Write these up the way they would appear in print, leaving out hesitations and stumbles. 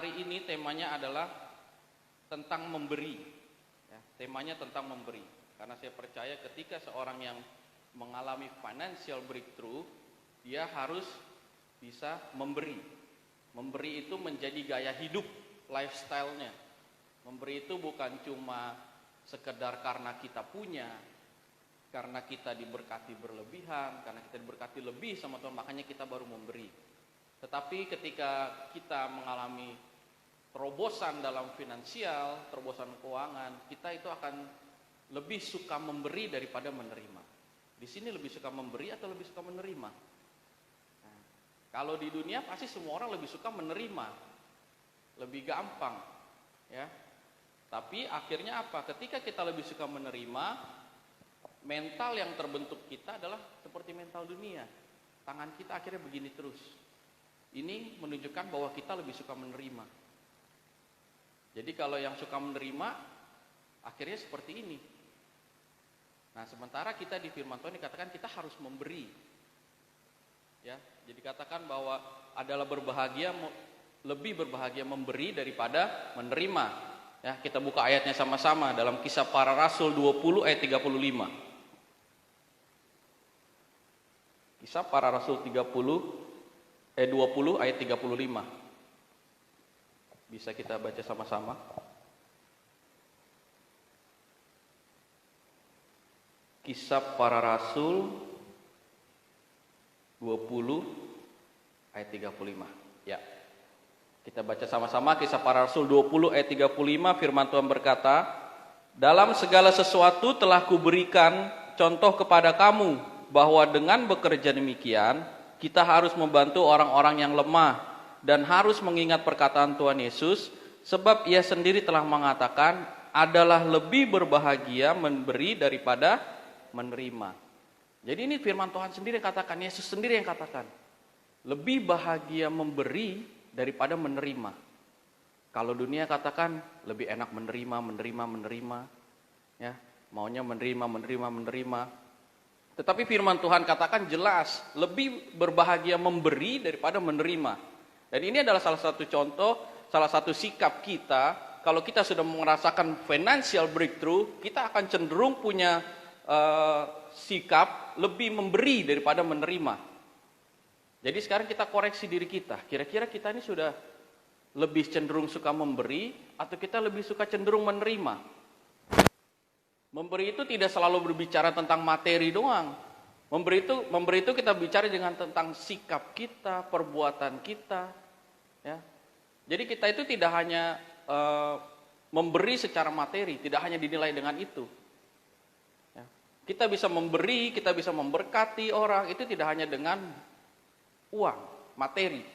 hari ini temanya adalah tentang memberi. Ya, temanya tentang memberi. Karena saya percaya ketika seorang yang mengalami financial breakthrough, dia harus bisa memberi. Memberi itu menjadi gaya hidup, lifestyle-nya. Memberi itu bukan cuma sekedar karena kita punya, karena kita diberkati berlebihan, karena kita diberkati lebih sama Tuhan, makanya kita baru memberi. Tetapi ketika kita mengalami terobosan dalam finansial, terobosan keuangan, kita itu akan lebih suka memberi daripada menerima. Di sini lebih suka memberi atau lebih suka menerima? Nah, kalau di dunia pasti semua orang lebih suka menerima, lebih gampang, ya. Tapi akhirnya apa? Ketika kita lebih suka menerima, mental yang terbentuk kita adalah seperti mental dunia. Tangan kita akhirnya begini terus. Ini menunjukkan bahwa kita lebih suka menerima. Jadi kalau yang suka menerima, akhirnya seperti ini. Nah, sementara kita di firman Tuhan dikatakan kita harus memberi. Ya, jadi katakan bahwa adalah lebih berbahagia memberi daripada menerima. Ya, kita buka ayatnya sama-sama dalam Kisah Para Rasul 20 ayat 35. Kisah Para Rasul 20 ayat 35. Bisa kita baca sama-sama. Kisah Para Rasul 20 ayat 35. Ya. Kita baca sama-sama Kisah Para Rasul 20 ayat 35. Firman Tuhan berkata, "Dalam segala sesuatu telah kuberikan contoh kepada kamu, bahwa dengan bekerja demikian, kita harus membantu orang-orang yang lemah dan harus mengingat perkataan Tuhan Yesus, sebab ia sendiri telah mengatakan, adalah lebih berbahagia memberi daripada menerima." Jadi ini firman Tuhan sendiri yang katakan, Yesus sendiri yang katakan, lebih bahagia memberi daripada menerima. Kalau dunia katakan lebih enak menerima, ya, maunya menerima. Tetapi firman Tuhan katakan jelas, lebih berbahagia memberi daripada menerima. Dan ini adalah salah satu contoh, salah satu sikap kita. Kalau kita sudah merasakan financial breakthrough, kita akan cenderung punya sikap lebih memberi daripada menerima. Jadi sekarang kita koreksi diri kita. Kira-kira kita ini sudah lebih cenderung suka memberi atau kita lebih suka cenderung menerima? Memberi itu tidak selalu berbicara tentang materi doang. Memberi itu kita bicara dengan tentang sikap kita, perbuatan kita, ya. Jadi kita itu tidak hanya memberi secara materi, tidak hanya dinilai dengan itu. Ya. Kita bisa memberi, kita bisa memberkati orang, itu tidak hanya dengan uang, materi.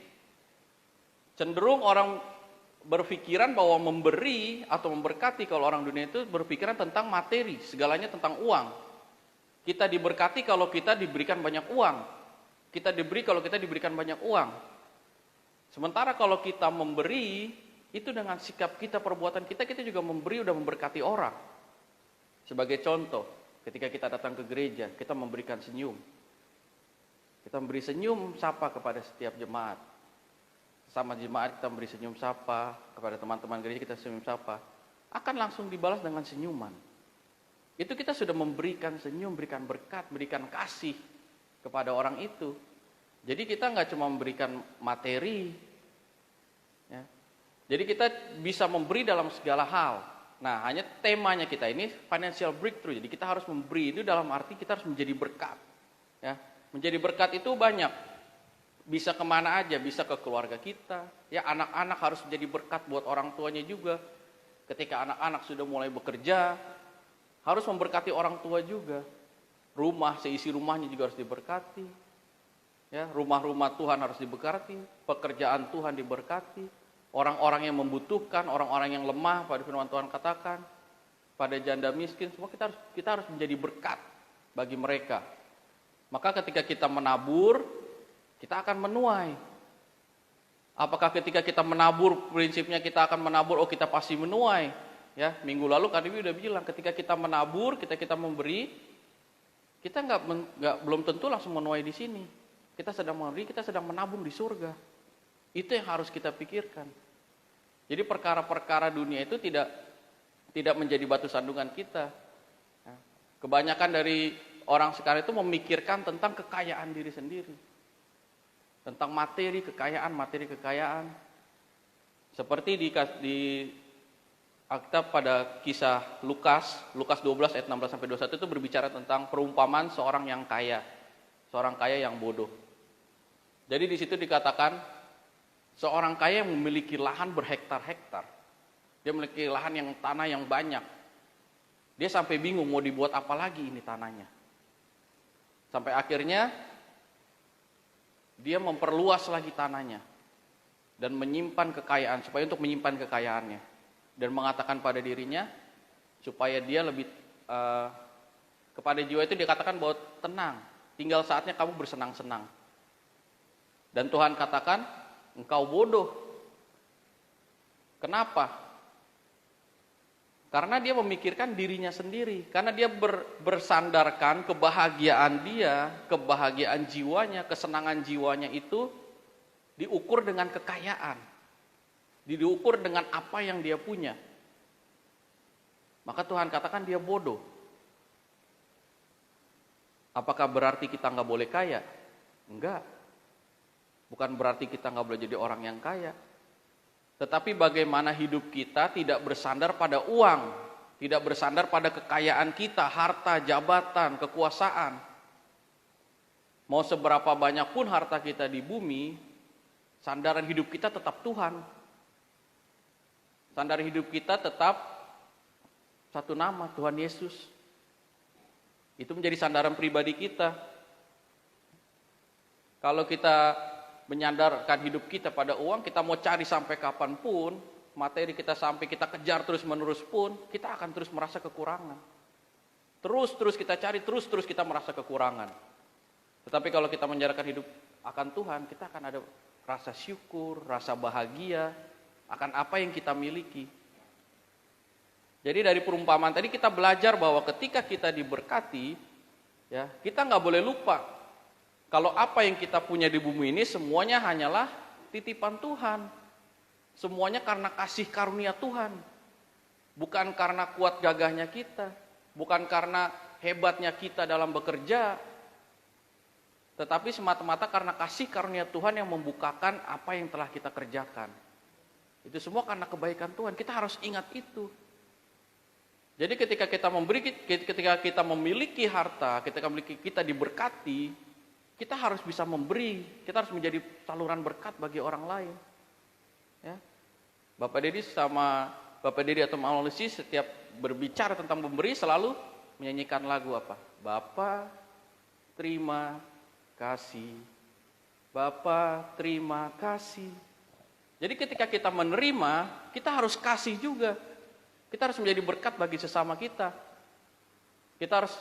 Cenderung orang berpikiran bahwa memberi atau memberkati, kalau orang dunia itu berpikiran tentang materi, segalanya tentang uang. Kita diberkati kalau kita diberikan banyak uang. Kita diberi kalau kita diberikan banyak uang. Sementara kalau kita memberi, itu dengan sikap kita, perbuatan kita, kita juga memberi, udah memberkati orang. Sebagai contoh, ketika kita datang ke gereja, kita memberikan senyum. Kita memberi senyum sapa kepada setiap jemaat. Sama jemaat kita memberi senyum sapa, kepada teman-teman gereja kita senyum sapa. Akan langsung dibalas dengan senyuman. Itu kita sudah memberikan senyum, berikan berkat, berikan kasih kepada orang itu. Jadi kita nggak cuma memberikan materi. Ya. Jadi kita bisa memberi dalam segala hal. Nah, hanya temanya kita ini financial breakthrough. Jadi kita harus memberi, itu dalam arti kita harus menjadi berkat. Ya. Menjadi berkat itu banyak, bisa kemana aja, bisa ke keluarga kita, ya anak-anak harus menjadi berkat buat orang tuanya juga. Ketika anak-anak sudah mulai bekerja, harus memberkati orang tua juga. Rumah, seisi rumahnya juga harus diberkati. Ya, rumah-rumah Tuhan harus diberkati, pekerjaan Tuhan diberkati, orang-orang yang membutuhkan, orang-orang yang lemah, pada firman Tuhan katakan, pada janda miskin, semua kita harus menjadi berkat bagi mereka. Maka ketika kita menabur, kita akan menuai. Apakah ketika kita menabur, prinsipnya kita akan menabur, kita pasti menuai. Ya, minggu lalu Kak Dewi udah bilang, ketika kita menabur, kita memberi, kita belum tentu langsung menuai di sini. Kita sedang memberi, kita sedang menabung di surga. Itu yang harus kita pikirkan. Jadi perkara-perkara dunia itu tidak menjadi batu sandungan kita. Kebanyakan dari orang sekarang itu memikirkan tentang kekayaan diri sendiri. Tentang materi kekayaan. Seperti di Alkitab pada kisah Lukas 12 ayat 16 sampai 21 itu berbicara tentang perumpamaan seorang yang kaya, seorang kaya yang bodoh. Jadi di situ dikatakan seorang kaya yang memiliki lahan berhektar-hektar. Dia memiliki lahan yang tanah yang banyak. Dia sampai bingung mau dibuat apa lagi ini tanahnya. Sampai akhirnya dia memperluas lagi tanahnya dan menyimpan kekayaan supaya untuk menyimpan kekayaannya. Dan mengatakan pada dirinya supaya dia lebih kepada jiwa itu dikatakan bahwa tenang, tinggal saatnya kamu bersenang-senang. Dan Tuhan katakan engkau bodoh. Kenapa? Karena dia memikirkan dirinya sendiri, karena dia bersandarkan kebahagiaan dia, kebahagiaan jiwanya, kesenangan jiwanya itu diukur dengan kekayaan. Diukur dengan apa yang dia punya. Maka Tuhan katakan dia bodoh. Apakah berarti kita nggak boleh kaya? Enggak. Bukan berarti kita nggak boleh jadi orang yang kaya. Tetapi bagaimana hidup kita tidak bersandar pada uang, tidak bersandar pada kekayaan kita, harta, jabatan, kekuasaan. Mau seberapa banyak pun harta kita di bumi, sandaran hidup kita tetap Tuhan. Standar hidup kita tetap satu nama, Tuhan Yesus. Itu menjadi sandaran pribadi kita. Kalau kita menyandarkan hidup kita pada uang, kita mau cari sampai kapanpun, materi kita sampai kita kejar terus menerus pun, kita akan terus merasa kekurangan. Terus kita cari, terus kita merasa kekurangan. Tetapi kalau kita menyandarkan hidup akan Tuhan, kita akan ada rasa syukur, rasa bahagia akan apa yang kita miliki. Jadi dari perumpamaan tadi kita belajar bahwa ketika kita diberkati, ya kita nggak boleh lupa kalau apa yang kita punya di bumi ini semuanya hanyalah titipan Tuhan. Semuanya karena kasih karunia Tuhan, bukan karena kuat gagahnya kita, bukan karena hebatnya kita dalam bekerja, tetapi semata-mata karena kasih karunia Tuhan yang membukakan apa yang telah kita kerjakan. Itu semua karena kebaikan Tuhan. Kita harus ingat itu. Jadi ketika kita memiliki harta, ketika kita diberkati, kita harus bisa memberi. Kita harus menjadi saluran berkat bagi orang lain. Ya. Bapak Dedi atau Mama Lucy setiap berbicara tentang memberi selalu menyanyikan lagu apa? Bapa terima kasih. Bapa terima kasih. Jadi ketika kita menerima, kita harus kasih juga. Kita harus menjadi berkat bagi sesama kita. Kita harus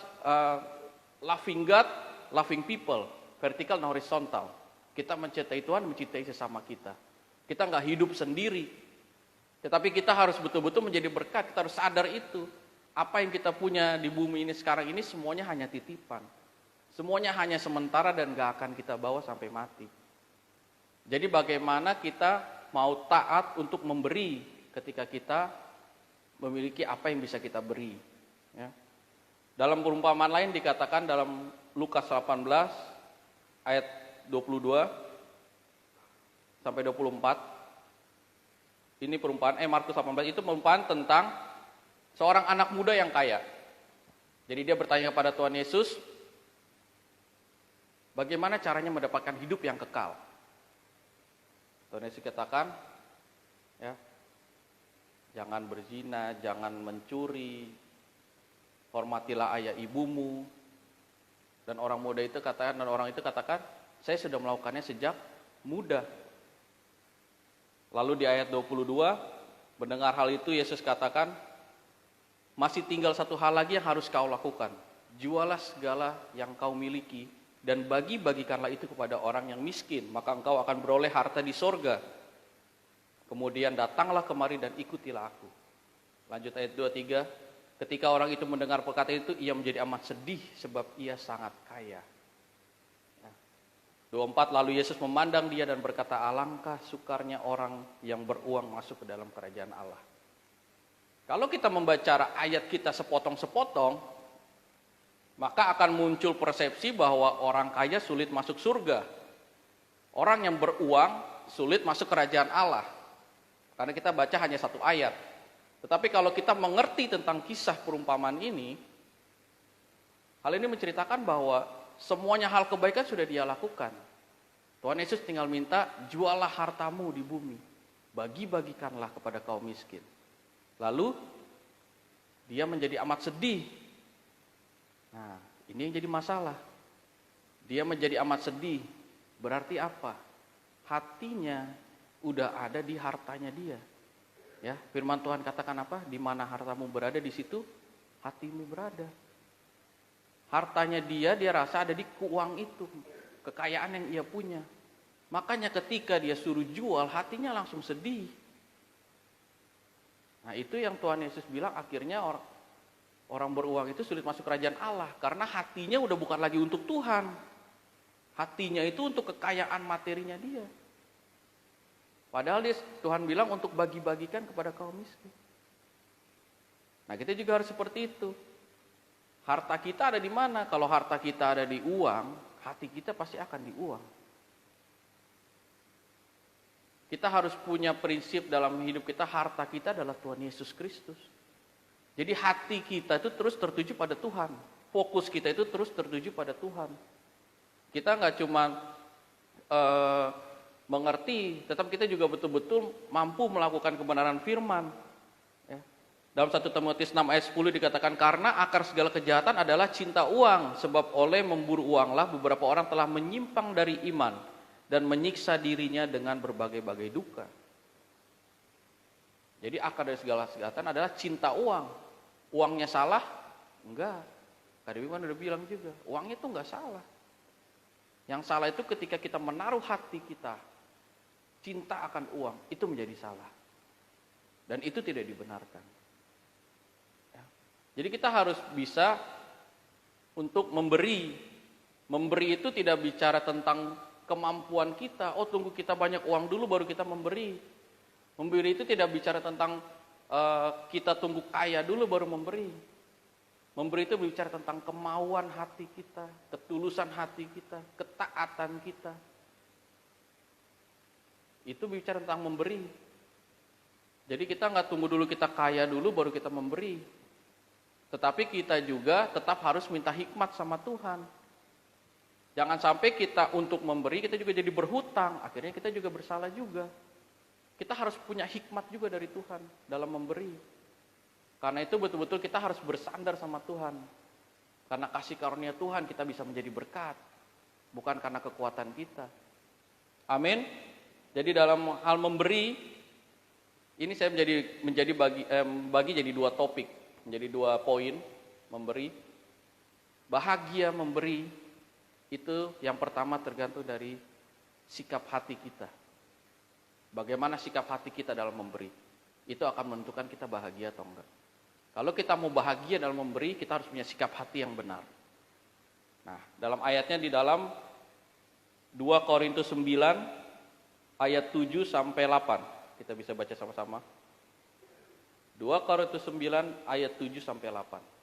loving God, loving people, vertical dan horizontal. Kita mencintai Tuhan, mencintai sesama kita. Kita nggak hidup sendiri. Tetapi kita harus betul-betul menjadi berkat. Kita harus sadar itu. Apa yang kita punya di bumi ini sekarang ini semuanya hanya titipan. Semuanya hanya sementara dan nggak akan kita bawa sampai mati. Jadi bagaimana kita mau taat untuk memberi ketika kita memiliki apa yang bisa kita beri. Ya. Dalam perumpamaan lain dikatakan dalam Lukas 18 ayat 22 sampai 24. Ini perumpamaan Markus 18 itu perumpamaan tentang seorang anak muda yang kaya. Jadi dia bertanya kepada Tuhan Yesus, bagaimana caranya mendapatkan hidup yang kekal? Tuhan Yesus katakan, ya, jangan berzina, jangan mencuri, hormatilah ayah ibumu. Dan orang itu katakan, saya sudah melakukannya sejak muda. Lalu di ayat 22, mendengar hal itu Yesus katakan, masih tinggal satu hal lagi yang harus kau lakukan. Jualah segala yang kau miliki dan bagi-bagikanlah itu kepada orang yang miskin, maka engkau akan beroleh harta di sorga. Kemudian datanglah kemari dan ikutilah aku. Lanjut ayat 23, ketika orang itu mendengar perkataan itu, ia menjadi amat sedih sebab ia sangat kaya. Nah, 24, lalu Yesus memandang dia dan berkata, alangkah sukarnya orang yang beruang masuk ke dalam kerajaan Allah. Kalau kita membaca ayat kita sepotong-sepotong, maka akan muncul persepsi bahwa orang kaya sulit masuk surga. Orang yang beruang sulit masuk kerajaan Allah. Karena kita baca hanya satu ayat. Tetapi kalau kita mengerti tentang kisah perumpamaan ini, hal ini menceritakan bahwa semuanya hal kebaikan sudah dia lakukan. Tuhan Yesus tinggal minta, jualah hartamu di bumi, bagi-bagikanlah kepada kaum miskin. Lalu dia menjadi amat sedih. Nah, ini yang jadi masalah. Dia menjadi amat sedih. Berarti apa? Hatinya udah ada di hartanya dia. Ya, firman Tuhan katakan apa? Di mana hartamu berada, di situ hatimu berada. Hartanya dia rasa ada di uang itu, kekayaan yang ia punya. Makanya ketika dia suruh jual, hatinya langsung sedih. Nah, itu yang Tuhan Yesus bilang akhirnya orang beruang itu sulit masuk kerajaan Allah, karena hatinya udah bukan lagi untuk Tuhan. Hatinya itu untuk kekayaan materinya dia. Padahal Tuhan bilang untuk bagi-bagikan kepada kaum miskin. Nah, kita juga harus seperti itu. Harta kita ada di mana? Kalau harta kita ada di uang, hati kita pasti akan di uang. Kita harus punya prinsip dalam hidup kita, harta kita adalah Tuhan Yesus Kristus. Jadi hati kita itu terus tertuju pada Tuhan. Fokus kita itu terus tertuju pada Tuhan. Kita nggak cuma mengerti, tetapi kita juga betul-betul mampu melakukan kebenaran firman. Ya. Dalam 1 Timotius 6 ayat 10 dikatakan, karena akar segala kejahatan adalah cinta uang, sebab oleh memburu uanglah beberapa orang telah menyimpang dari iman dan menyiksa dirinya dengan berbagai-bagai duka. Jadi akar dari segala kejahatan adalah cinta uang. Uangnya salah? Enggak. Kak Dewi kan udah bilang juga, uangnya itu enggak salah. Yang salah itu ketika kita menaruh hati kita cinta akan uang, itu menjadi salah. Dan itu tidak dibenarkan. Ya. Jadi kita harus bisa untuk memberi. Memberi itu tidak bicara tentang kemampuan kita. Oh, tunggu kita banyak uang dulu baru kita memberi. Memberi itu tidak bicara tentang kita tunggu kaya dulu baru memberi. Memberi itu bicara tentang kemauan hati kita, ketulusan hati kita, ketaatan kita. Itu bicara tentang memberi. Jadi kita nggak tunggu dulu kita kaya dulu baru kita memberi. Tetapi kita juga tetap harus minta hikmat sama Tuhan. Jangan sampai kita untuk memberi kita juga jadi berhutang. Akhirnya kita juga bersalah juga. Kita harus punya hikmat juga dari Tuhan dalam memberi. Karena itu betul-betul kita harus bersandar sama Tuhan. Karena kasih karunia Tuhan kita bisa menjadi berkat. Bukan karena kekuatan kita. Amin. Jadi dalam hal memberi, ini saya bagi jadi dua topik, menjadi dua poin memberi. Bahagia memberi itu yang pertama tergantung dari sikap hati kita. Bagaimana sikap hati kita dalam memberi, itu akan menentukan kita bahagia atau enggak. Kalau kita mau bahagia dalam memberi, kita harus punya sikap hati yang benar. Nah, dalam ayatnya di dalam 2 Korintus 9 ayat 7 sampai 8. Kita bisa baca sama-sama. 2 Korintus 9 ayat 7 sampai 8.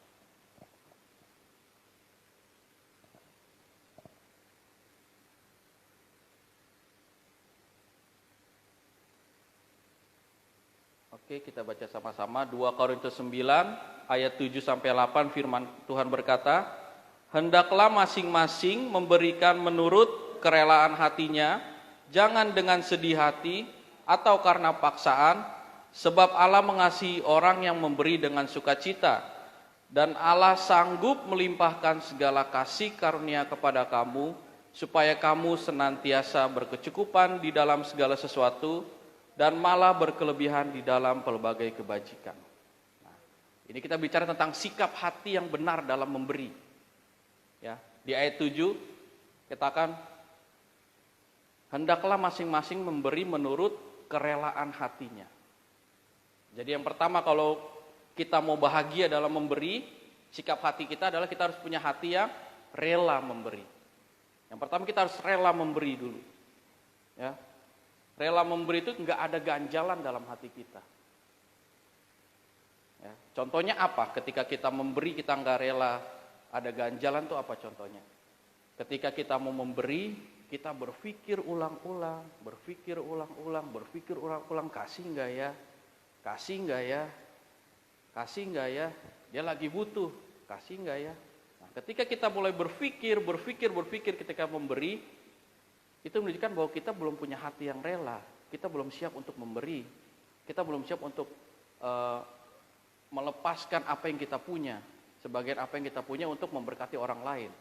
Oke, kita baca sama-sama. 2 Korintus 9 ayat 7 sampai 8, firman Tuhan berkata, hendaklah masing-masing memberikan menurut kerelaan hatinya, jangan dengan sedih hati atau karena paksaan, sebab Allah mengasihi orang yang memberi dengan sukacita. Dan Allah sanggup melimpahkan segala kasih karunia kepada kamu, supaya kamu senantiasa berkecukupan di dalam segala sesuatu, dan malah berkelebihan di dalam pelbagai kebajikan. Nah, ini kita bicara tentang sikap hati yang benar dalam memberi. Ya, di ayat 7, katakan, hendaklah masing-masing memberi menurut kerelaan hatinya. Jadi yang pertama, kalau kita mau bahagia dalam memberi, sikap hati kita adalah kita harus punya hati yang rela memberi. Yang pertama kita harus rela memberi dulu. Ya. Rela memberi itu nggak ada ganjalan dalam hati kita. Ya. Contohnya apa? Ketika kita memberi kita nggak rela ada ganjalan tuh apa contohnya? Ketika kita mau memberi, kita berpikir ulang-ulang, kasih nggak ya? Kasih nggak ya? Kasih nggak ya? Dia lagi butuh, kasih nggak ya? Nah, ketika kita mulai berpikir ketika memberi, itu menunjukkan bahwa kita belum punya hati yang rela, kita belum siap untuk memberi, kita belum siap untuk melepaskan apa yang kita punya, sebagian apa yang kita punya untuk memberkati orang lain.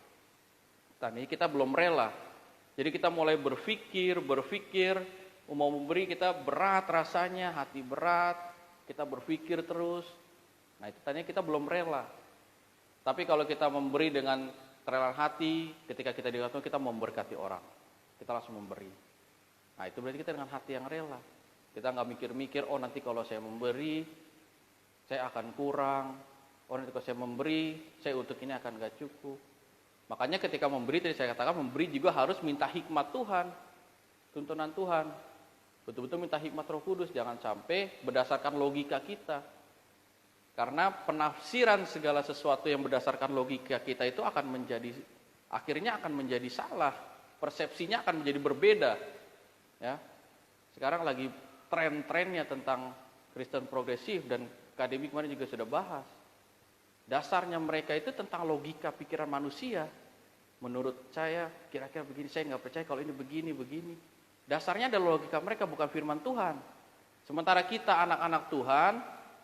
Tadi kita belum rela. Jadi kita mulai berpikir, mau memberi kita berat rasanya, hati berat, kita berpikir terus. Nah itu tadinya kita belum rela. Tapi kalau kita memberi dengan kerelaan hati, ketika kita dikatakan kita memberkati orang, kita langsung memberi. Nah itu berarti kita dengan hati yang rela. Kita nggak mikir-mikir, oh nanti kalau saya memberi, saya akan kurang. Oh nanti kalau saya memberi, saya untuk ini akan gak cukup. Makanya ketika memberi, tadi saya katakan memberi juga harus minta hikmat Tuhan, tuntunan Tuhan. Betul-betul minta hikmat Roh Kudus, jangan sampai berdasarkan logika kita. Karena penafsiran segala sesuatu yang berdasarkan logika kita itu akhirnya akan menjadi salah. Persepsinya akan menjadi berbeda. Ya. Sekarang lagi tren-trennya tentang Kristen progresif dan KDB kemarin juga sudah bahas. Dasarnya mereka itu tentang logika pikiran manusia. Menurut saya kira-kira begini, saya nggak percaya kalau ini begini. Dasarnya adalah logika mereka, bukan firman Tuhan. Sementara kita anak-anak Tuhan,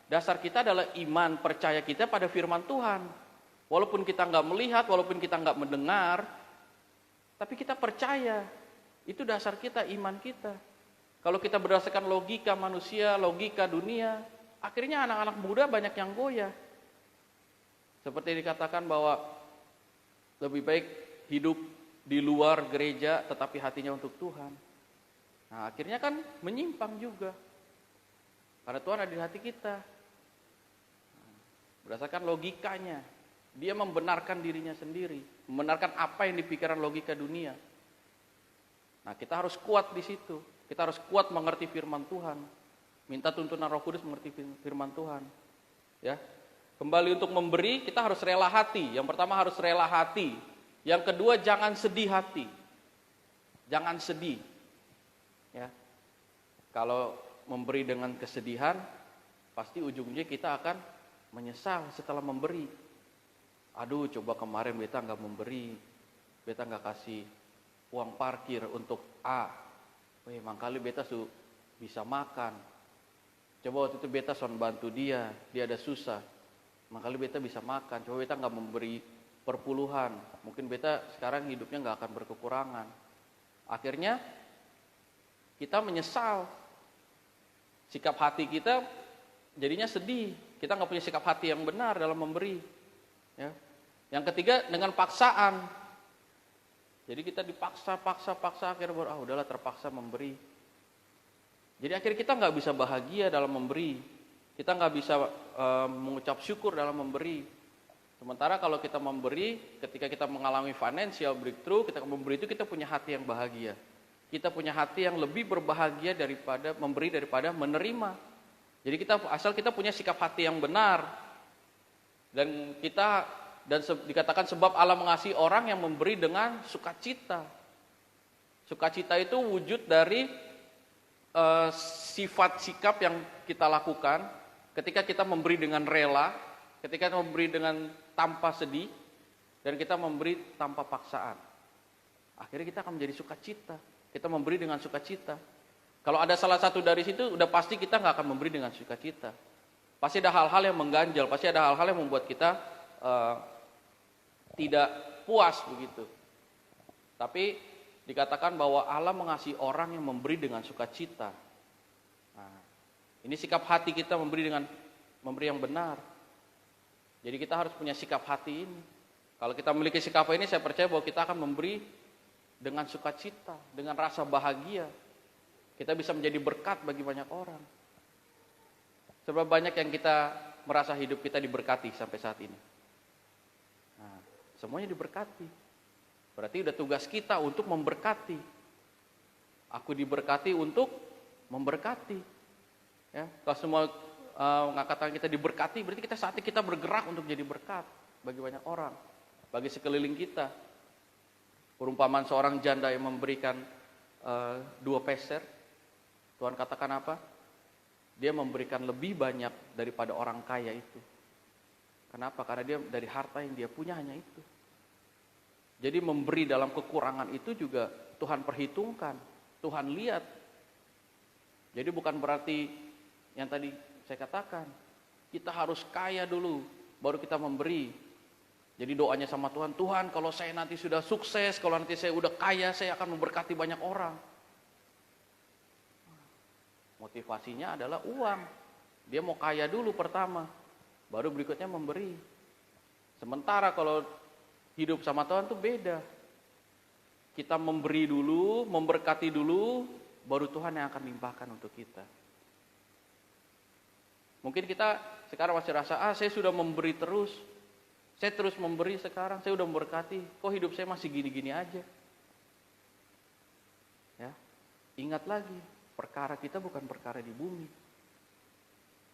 dasar kita adalah iman, percaya kita pada firman Tuhan. Walaupun kita nggak melihat, walaupun kita nggak mendengar, tapi kita percaya. Itu dasar kita, iman kita. Kalau kita berdasarkan logika manusia, logika dunia, akhirnya anak-anak muda banyak yang goyah. Seperti dikatakan bahwa lebih baik hidup di luar gereja tetapi hatinya untuk Tuhan. Nah akhirnya kan menyimpang juga. Karena Tuhan ada di hati kita. Berdasarkan logikanya. Dia membenarkan dirinya sendiri. Membenarkan apa yang dipikirkan logika dunia. Nah kita harus kuat di situ. Kita harus kuat mengerti firman Tuhan. Minta tuntunan Roh Kudus mengerti firman Tuhan. Ya. Kembali untuk memberi, kita harus rela hati. Yang pertama harus rela hati. Yang kedua jangan sedih hati. Jangan sedih. Ya. Kalau memberi dengan kesedihan, pasti ujungnya kita akan menyesal setelah memberi. Aduh, coba kemarin beta nggak memberi, beta nggak kasih uang parkir untuk A. Mangkali beta bisa makan. Coba waktu itu beta son bantu dia ada susah. Makanya beta bisa makan, coba beta nggak memberi perpuluhan, mungkin beta sekarang hidupnya nggak akan berkekurangan. Akhirnya kita menyesal, sikap hati kita jadinya sedih, kita nggak punya sikap hati yang benar dalam memberi. Ya. Yang ketiga dengan paksaan, jadi kita dipaksa, akhirnya baru udahlah terpaksa memberi. Jadi akhirnya kita nggak bisa bahagia dalam memberi. Kita nggak bisa mengucap syukur dalam memberi. Sementara kalau kita memberi, ketika kita mengalami financial breakthrough, kita memberi itu kita punya hati yang bahagia. Kita punya hati yang lebih berbahagia daripada memberi daripada menerima. Jadi asal kita punya sikap hati yang benar. Dan dikatakan sebab Allah mengasihi orang yang memberi dengan sukacita. Sukacita itu wujud dari sifat sikap yang kita lakukan. Ketika kita memberi dengan rela, ketika kita memberi dengan tanpa sedih, dan kita memberi tanpa paksaan. Akhirnya kita akan menjadi sukacita. Kita memberi dengan sukacita. Kalau ada salah satu dari situ, udah pasti kita nggak akan memberi dengan sukacita. Pasti ada hal-hal yang mengganjal, pasti ada hal-hal yang membuat kita tidak puas begitu. Tapi dikatakan bahwa Allah mengasihi orang yang memberi dengan sukacita. Nah, ini sikap hati kita memberi yang benar. Jadi kita harus punya sikap hati ini. Kalau kita memiliki sikap ini, saya percaya bahwa kita akan memberi dengan sukacita, dengan rasa bahagia. Kita bisa menjadi berkat bagi banyak orang. Sebab banyak yang kita merasa hidup kita diberkati sampai saat ini. Nah, semuanya diberkati. Berarti udah tugas kita untuk memberkati. Aku diberkati untuk memberkati. Ya, kalau semua kata kita diberkati, berarti kita saatnya kita bergerak untuk jadi berkat bagi banyak orang, bagi sekeliling kita. Perumpamaan seorang janda yang memberikan 2 peser, Tuhan katakan apa? Dia memberikan lebih banyak daripada orang kaya itu. Kenapa? Karena dia dari harta yang dia punya hanya itu. Jadi memberi dalam kekurangan itu juga Tuhan perhitungkan, Tuhan lihat. Jadi bukan berarti yang tadi saya katakan, kita harus kaya dulu, baru kita memberi. Jadi doanya sama Tuhan, Tuhan kalau saya nanti sudah sukses, kalau nanti saya udah kaya, saya akan memberkati banyak orang. Motivasinya adalah uang. Dia mau kaya dulu pertama, baru berikutnya memberi. Sementara kalau hidup sama Tuhan tuh beda. Kita memberi dulu, memberkati dulu, baru Tuhan yang akan limpahkan untuk kita. Mungkin kita sekarang masih rasa, saya sudah memberi terus. Saya terus memberi sekarang, saya udah memberkati. Kok hidup saya masih gini-gini aja? Ya, ingat lagi, perkara kita bukan perkara di bumi.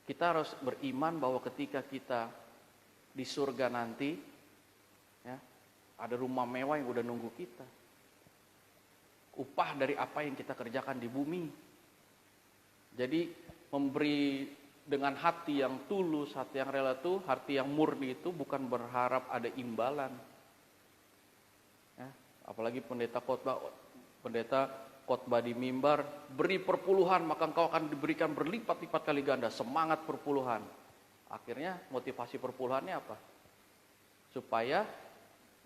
Kita harus beriman bahwa ketika kita di surga nanti, ya, ada rumah mewah yang udah nunggu kita. Upah dari apa yang kita kerjakan di bumi. Jadi memberi dengan hati yang tulus, hati yang rela itu, hati yang murni itu bukan berharap ada imbalan. Ya, apalagi pendeta khotbah di mimbar, beri perpuluhan maka engkau akan diberikan berlipat-lipat kali ganda, semangat perpuluhan. Akhirnya motivasi perpuluhannya apa? Supaya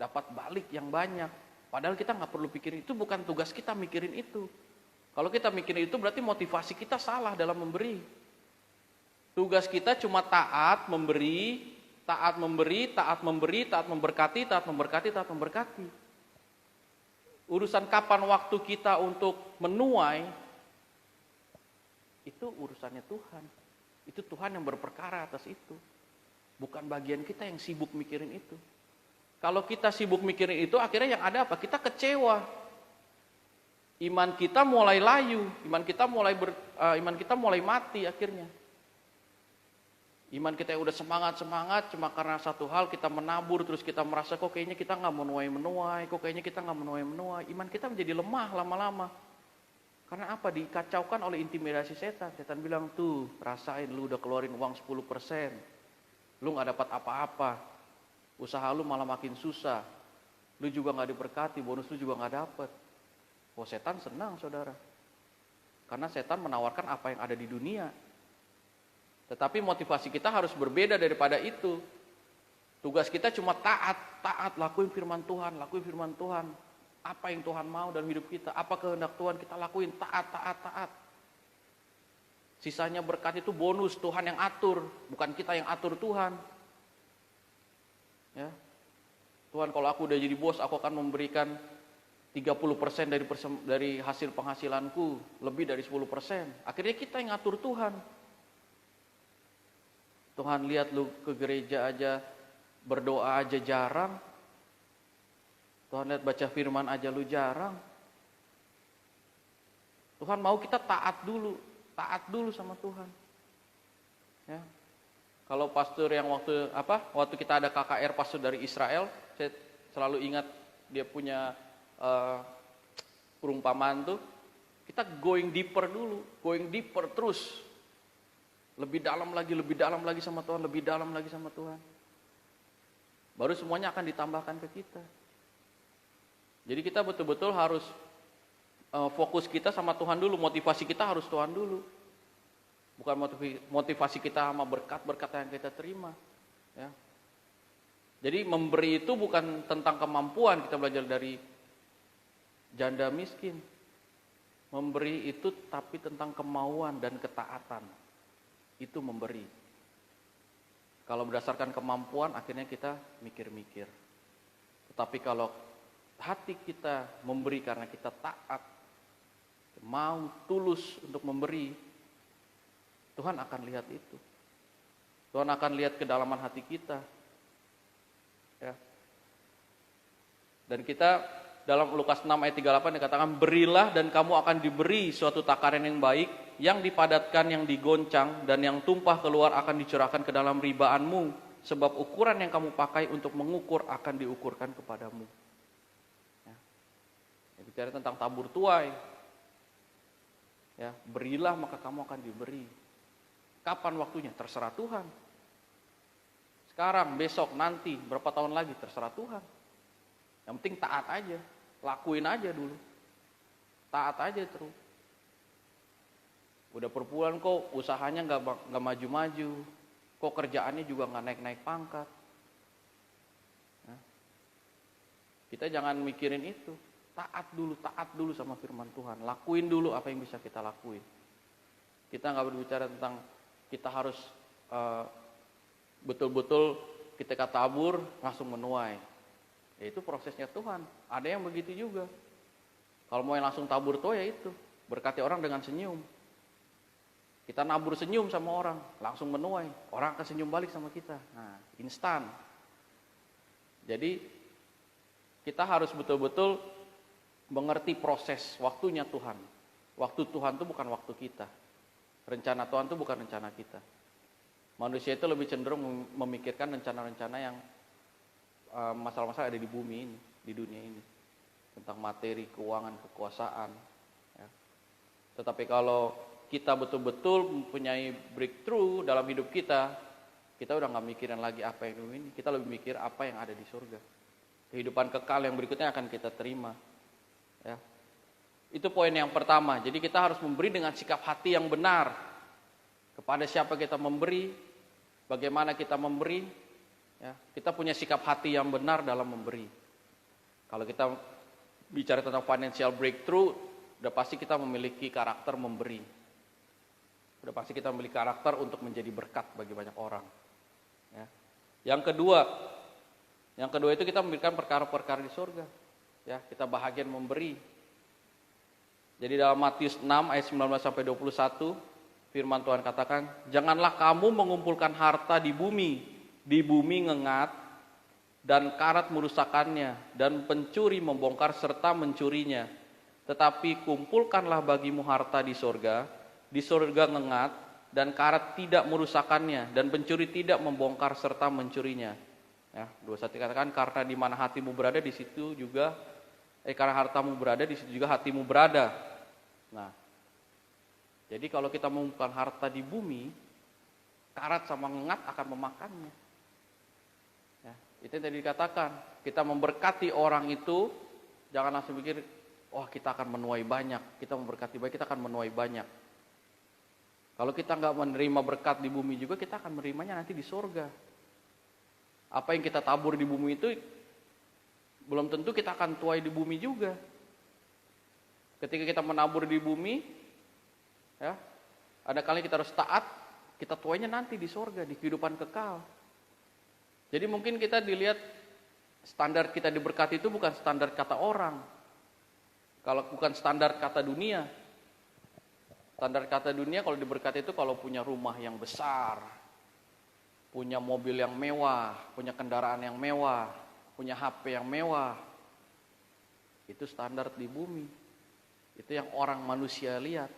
dapat balik yang banyak. Padahal kita nggak perlu pikirin itu, bukan tugas kita mikirin itu. Kalau kita mikirin itu berarti motivasi kita salah dalam memberi. Tugas kita cuma taat memberi, taat memberi, taat memberi, taat memberkati, taat memberkati, taat memberkati. Urusan kapan waktu kita untuk menuai, itu urusannya Tuhan. Itu Tuhan yang berperkara atas itu. Bukan bagian kita yang sibuk mikirin itu. Kalau kita sibuk mikirin itu, akhirnya yang ada apa? Kita kecewa. Iman kita mulai layu, iman kita mulai mati akhirnya. Iman kita yang udah semangat, cuma karena satu hal kita menabur, terus kita merasa kok kayaknya kita nggak menuai, kok kayaknya kita nggak menuai. Iman kita menjadi lemah lama-lama. Karena apa? Dikacaukan oleh intimidasi setan. Setan bilang, tuh rasain lu udah keluarin uang 10%. Lu nggak dapat apa-apa. Usaha lu malah makin susah. Lu juga nggak diberkati, bonus lu juga nggak dapet. Oh, setan senang saudara. Karena setan menawarkan apa yang ada di dunia. Tetapi motivasi kita harus berbeda daripada itu. Tugas kita cuma taat, lakuin firman Tuhan. Apa yang Tuhan mau dalam hidup kita, apa kehendak Tuhan kita lakuin, taat. Sisanya berkat itu bonus, Tuhan yang atur, bukan kita yang atur Tuhan. Ya. Tuhan, kalau aku udah jadi bos, aku akan memberikan 30% dari hasil penghasilanku, lebih dari 10%. Akhirnya kita yang ngatur Tuhan. Tuhan lihat lu ke gereja aja, berdoa aja jarang. Tuhan lihat baca firman aja lu jarang. Tuhan mau kita taat dulu sama Tuhan. Ya. Kalau pastor yang waktu kita ada KKR pastor dari Israel, saya selalu ingat dia punya perumpamaan tuh, kita going deeper terus. Lebih dalam lagi sama Tuhan, lebih dalam lagi sama Tuhan. Baru semuanya akan ditambahkan ke kita. Jadi kita betul-betul harus fokus kita sama Tuhan dulu, motivasi kita harus Tuhan dulu. Bukan motivasi kita sama berkat-berkat yang kita terima. Ya. Jadi memberi itu bukan tentang kemampuan, kita belajar dari janda miskin. Memberi itu tapi tentang kemauan dan ketaatan. Itu memberi. Kalau berdasarkan kemampuan akhirnya kita mikir-mikir. Tetapi kalau hati kita memberi karena kita taat, mau tulus untuk memberi, Tuhan akan lihat itu. Tuhan akan lihat kedalaman hati kita. Ya. Dan kita dalam Lukas 6 ayat 38 dikatakan, berilah dan kamu akan diberi suatu takaran yang baik, yang dipadatkan, yang digoncang, dan yang tumpah keluar akan dicurahkan ke dalam ribaanmu. Sebab ukuran yang kamu pakai untuk mengukur akan diukurkan kepadamu. Ya. Bicara tentang tabur tuai. Ya, berilah maka kamu akan diberi. Kapan waktunya? Terserah Tuhan. Sekarang, besok, nanti, berapa tahun lagi? Terserah Tuhan. Yang penting taat aja. Lakuin aja dulu. Taat aja terus. Udah perpuluhan kok usahanya nggak maju-maju. Kok kerjaannya juga nggak naik-naik pangkat. Nah, kita jangan mikirin itu. Taat dulu sama firman Tuhan. Lakuin dulu apa yang bisa kita lakuin. Kita nggak berbicara tentang kita harus betul-betul ketika tabur langsung menuai. Ya itu prosesnya Tuhan. Ada yang begitu juga. Kalau mau yang langsung tabur tuh ya itu. Berkati orang dengan senyum. Kita nabur senyum sama orang. Langsung menuai. Orang akan senyum balik sama kita. Nah, instan. Jadi kita harus betul-betul mengerti proses waktunya Tuhan. Waktu Tuhan itu bukan waktu kita. Rencana Tuhan itu bukan rencana kita. Manusia itu lebih cenderung memikirkan rencana-rencana yang masalah-masalah ada di bumi ini, di dunia ini, tentang materi, keuangan, kekuasaan. Ya. Tetapi kalau kita betul-betul mempunyai breakthrough dalam hidup kita udah nggak mikirin lagi apa yang ini, kita lebih mikir apa yang ada di surga. Kehidupan kekal yang berikutnya akan kita terima. Ya. Itu poin yang pertama. Jadi kita harus memberi dengan sikap hati yang benar. Kepada siapa kita memberi, bagaimana kita memberi. Ya, kita punya sikap hati yang benar dalam memberi. Kalau kita bicara tentang financial breakthrough, udah pasti kita memiliki karakter memberi. Udah pasti kita memiliki karakter untuk menjadi berkat bagi banyak orang. Ya. Yang kedua itu kita memberikan perkara-perkara di surga. Ya, kita bahagian memberi. Jadi dalam Matius 6 ayat 19 sampai 21, firman Tuhan katakan, janganlah kamu mengumpulkan harta di bumi ngengat, dan karat merusakannya, dan pencuri membongkar serta mencurinya. Tetapi kumpulkanlah bagimu harta di surga ngengat, dan karat tidak merusakannya, dan pencuri tidak membongkar serta mencurinya. Ya, 21 katakan, karena di mana hatimu berada di situ juga, karena hartamu berada di situ juga hatimu berada. Nah, jadi kalau kita mengumpulkan harta di bumi, karat sama ngengat akan memakannya. Ya, itu yang tadi dikatakan, kita memberkati orang itu, jangan langsung pikir, wah kita akan menuai banyak, kita memberkati baik, kita akan menuai banyak. Kalau kita nggak menerima berkat di bumi juga, kita akan menerimanya nanti di surga. Apa yang kita tabur di bumi itu, belum tentu kita akan tuai di bumi juga. Ketika kita menabur di bumi, ya, ada kali kita harus taat, kita tuainya nanti di surga, di kehidupan kekal. Jadi mungkin kita dilihat standar kita diberkati itu bukan standar kata orang. Kalau bukan standar kata dunia. Standar kata dunia kalau diberkati itu kalau punya rumah yang besar, punya mobil yang mewah, punya kendaraan yang mewah, punya HP yang mewah. Itu standar di bumi. Itu yang orang manusia lihat.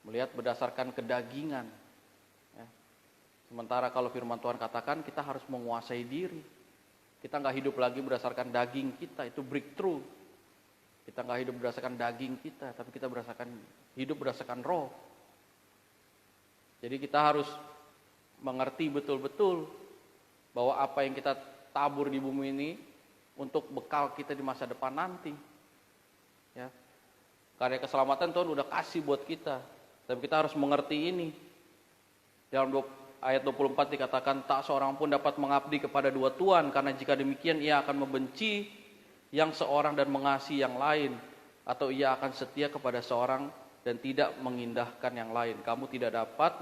Melihat berdasarkan kedagingan. Ya. Sementara kalau firman Tuhan katakan kita harus menguasai diri. Kita nggak hidup lagi berdasarkan daging kita, itu breakthrough. Kita nggak hidup berdasarkan daging kita, tapi kita hidup berdasarkan roh. Jadi kita harus mengerti betul-betul bahwa apa yang kita tabur di bumi ini untuk bekal kita di masa depan nanti. Ya. Karya keselamatan Tuhan udah kasih buat kita, tapi kita harus mengerti ini. Dalam ayat 24 dikatakan, tak seorang pun dapat mengabdi kepada dua tuan, karena jika demikian ia akan membenci yang seorang dan mengasihi yang lain, atau ia akan setia kepada seorang dan tidak mengindahkan yang lain. Kamu tidak dapat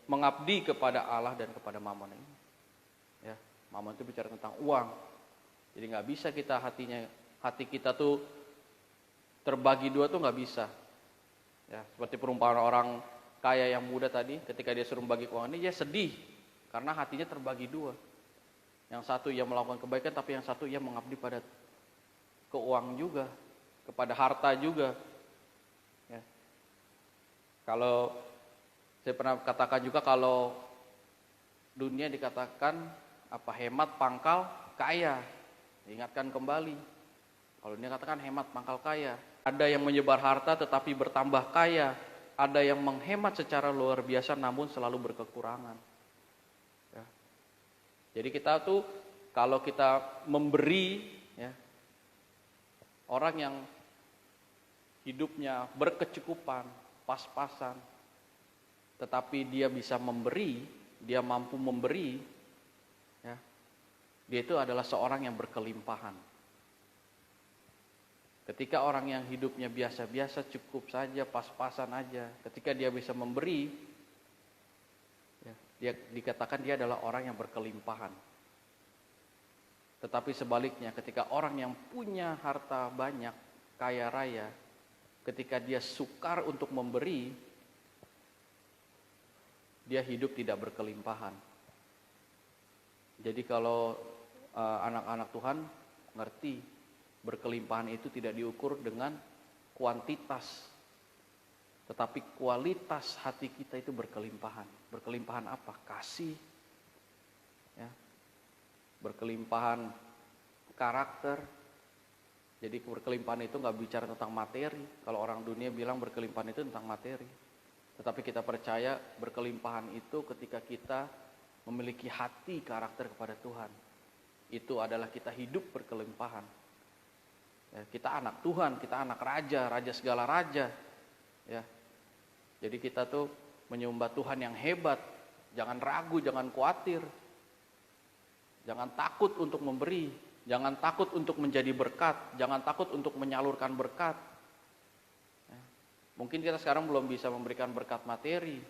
mengabdi kepada Allah dan kepada Mammon ini. Ya, Mammon itu bicara tentang uang. Jadi nggak bisa kita hati kita tuh terbagi dua tuh nggak bisa. Ya, seperti perumpamaan orang kaya yang muda tadi, ketika dia suruh bagi keuangan ini, dia sedih karena hatinya terbagi dua. Yang satu ia melakukan kebaikan, tapi yang satu ia mengabdi pada ke uang juga, kepada harta juga. Ya. Kalau saya pernah katakan juga, kalau dunia dikatakan hemat pangkal kaya, ingatkan kembali. Kalau dunia katakan hemat pangkal kaya, ada yang menyebar harta tetapi bertambah kaya, ada yang menghemat secara luar biasa namun selalu berkekurangan. Ya. Jadi kita tuh kalau kita memberi, ya, orang yang hidupnya berkecukupan, pas-pasan, tetapi dia bisa memberi, dia mampu memberi, ya, dia itu adalah seorang yang berkelimpahan. Ketika orang yang hidupnya biasa-biasa, cukup saja, pas-pasan aja, ketika dia bisa memberi, ya, dia dikatakan dia adalah orang yang berkelimpahan. Tetapi sebaliknya, ketika orang yang punya harta banyak, kaya raya, ketika dia sukar untuk memberi, dia hidup tidak berkelimpahan. Jadi kalau anak-anak Tuhan ngerti, berkelimpahan itu tidak diukur dengan kuantitas, tetapi kualitas hati kita itu berkelimpahan. Berkelimpahan apa? Kasih, ya. Berkelimpahan karakter. Jadi berkelimpahan itu nggak bicara tentang materi. Kalau orang dunia bilang berkelimpahan itu tentang materi, tetapi kita percaya berkelimpahan itu ketika kita memiliki hati karakter kepada Tuhan. Itu adalah kita hidup berkelimpahan. Ya, kita anak Tuhan, kita anak raja, raja segala raja. Ya. Jadi kita tuh menyembah Tuhan yang hebat. Jangan ragu, jangan khawatir. Jangan takut untuk memberi, jangan takut untuk menjadi berkat, jangan takut untuk menyalurkan berkat. Ya. Mungkin kita sekarang belum bisa memberikan berkat materi,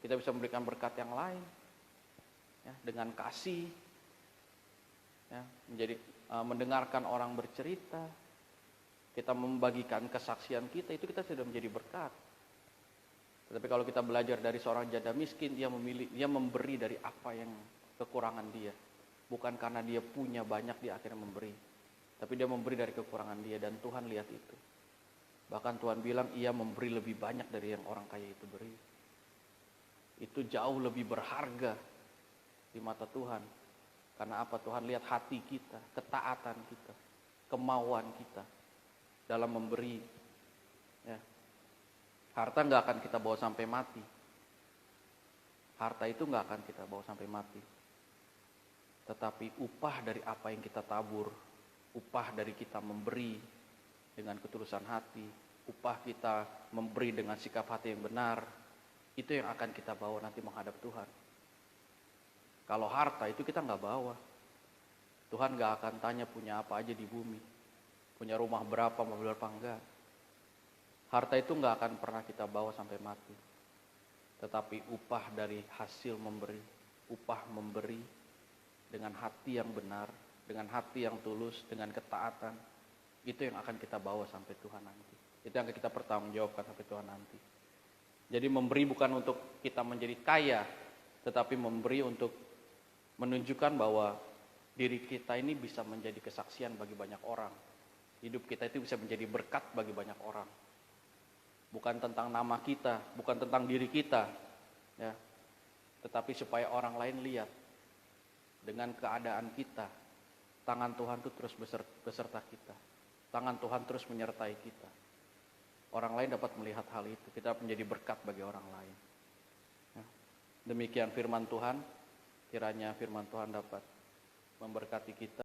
kita bisa memberikan berkat yang lain, ya, dengan kasih, ya, mendengarkan orang bercerita, kita membagikan kesaksian kita, itu kita sudah menjadi berkat. Tetapi kalau kita belajar dari seorang janda miskin, dia memberi dari apa yang kekurangan dia. Bukan karena dia punya banyak dia akhirnya memberi, tapi dia memberi dari kekurangan dia, dan Tuhan lihat itu. Bahkan Tuhan bilang ia memberi lebih banyak dari yang orang kaya itu beri. Itu jauh lebih berharga di mata Tuhan. Karena apa? Tuhan lihat hati kita, ketaatan kita, kemauan kita dalam memberi. Ya. Harta nggak akan kita bawa sampai mati. Harta itu nggak akan kita bawa sampai mati. Tetapi upah dari apa yang kita tabur, upah dari kita memberi dengan ketulusan hati, upah kita memberi dengan sikap hati yang benar, itu yang akan kita bawa nanti menghadap Tuhan. Kalau harta itu kita nggak bawa. Tuhan nggak akan tanya punya apa aja di bumi, punya rumah berapa, mobil berapa, enggak. Harta itu nggak akan pernah kita bawa sampai mati. Tetapi upah dari hasil memberi, upah memberi dengan hati yang benar, dengan hati yang tulus, dengan ketaatan, itu yang akan kita bawa sampai Tuhan nanti. Itu yang akan kita pertanggungjawabkan sampai Tuhan nanti. Jadi memberi bukan untuk kita menjadi kaya, tetapi memberi untuk menunjukkan bahwa diri kita ini bisa menjadi kesaksian bagi banyak orang. Hidup kita itu bisa menjadi berkat bagi banyak orang. Bukan tentang nama kita, bukan tentang diri kita, ya. Tetapi supaya orang lain lihat dengan keadaan kita, tangan Tuhan itu terus beserta kita. Tangan Tuhan terus menyertai kita. Orang lain dapat melihat hal itu, kita menjadi berkat bagi orang lain. Ya. Demikian firman Tuhan. Kiranya firman Tuhan dapat memberkati kita.